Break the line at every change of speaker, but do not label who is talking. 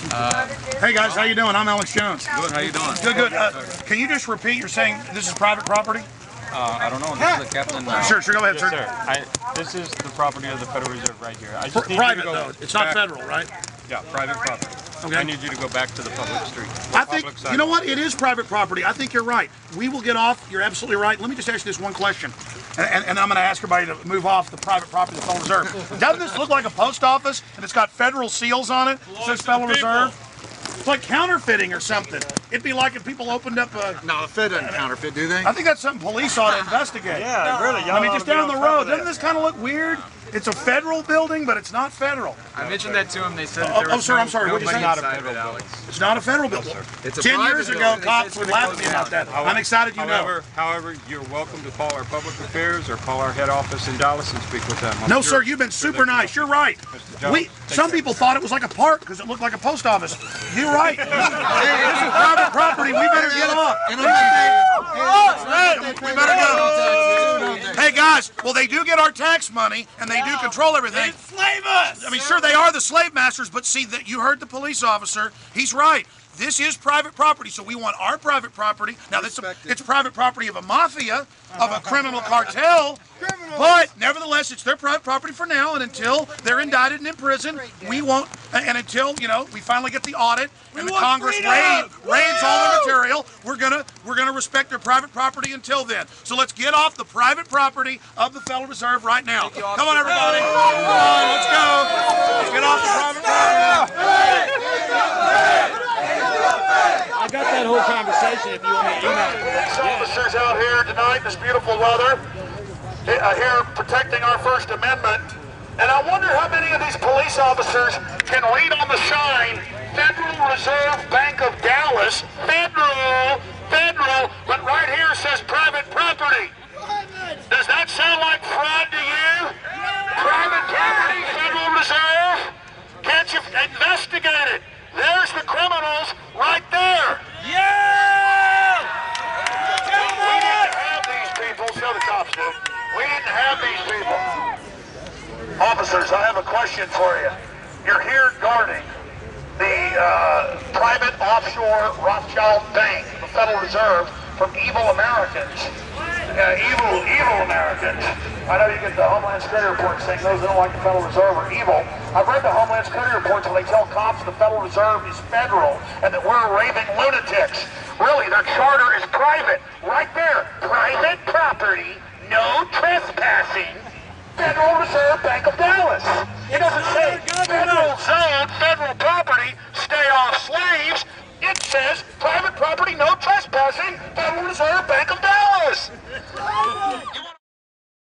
Hey guys, how you doing? I'm Alex Jones.
Good, how you doing?
Good, good. Can you just repeat, you're saying this is private property?
I don't know, this is the captain.
Sure, go ahead,
yes, sir. This is the property of the Federal Reserve right here. I just need
private
you to go
though, it's not federal, right?
Yeah, private property.
Okay.
I need you to go back to the public street.
I think, you know what, it is private property. I think you're right. We will get off, you're absolutely right. Let me just ask you this one question. And I'm going to ask everybody to move off the private property of the Federal Reserve. Doesn't this look like a post office and it's got federal seals on it? It says Federal Reserve. It's like counterfeiting or something. It'd be like if people opened up a...
No, the Fed doesn't counterfeit, do they?
I think that's something police ought to investigate.
Yeah, really.
I mean, just down the road. Doesn't this kind of look weird? It's a federal building, but it's not federal.
I mentioned that to them. They said
Oh, sir, I'm sorry. What did you say?
Not a federal building.
It's not a federal building.
It's a
10
private
years ago,
building.
cops would laugh at me about that. I'm excited you know.
However, you're welcome to call our public affairs or call our head office in Dallas and speak with them.
No, sir, you've been super nice. You're right. Some people thought it was like a park because it looked like a post office. You're right. This is private property. We better get off. We better go. Hey, guys, well, they do get our tax money, and they do control everything.
Enslave us!
I mean, sure, they are the slave masters, but see, that you heard the police officer. He's right. This is private property, so we want our private property. Now, it's private property of a mafia, of a criminal cartel, but nevertheless, it's their private property for now, and until they're indicted and in prison, we won't, and until, you know, we finally get the audit, and the Congress rains all the material, we're gonna respect their private property until then. So let's get off the private property of the Federal Reserve right now. Come on, everybody. Come on, let's go. Let's get off the private property.
I got that whole conversation if you want to email it.
Police officers out here tonight in this beautiful weather, here protecting our First Amendment. And I wonder how many of these police officers can read on the sign, Federal Reserve Bank of Dallas, federal, but right here says private property. Does that sound like fraud to you? Private property, Federal Reserve? Can't you investigate it? There's the criminals right there.
Yeah!
We didn't have these people, so the cops do. We didn't have these people. Officers, I have a question for you. You're here guarding the private offshore Rothschild Bank, the Federal Reserve, from evil Americans. Evil Americans. I know you get the Homeland Security reports saying those that don't like the Federal Reserve are evil. I've read the Homeland Security reports where they tell cops the Federal Reserve is federal and that we're raving lunatics. Really, their charter is private. Right there. Private property, no trespassing. Federal Reserve Bank of Dallas. It doesn't say federal zone, federal property, stay off slaves. It says private property, no trespassing, Federal Reserve Bank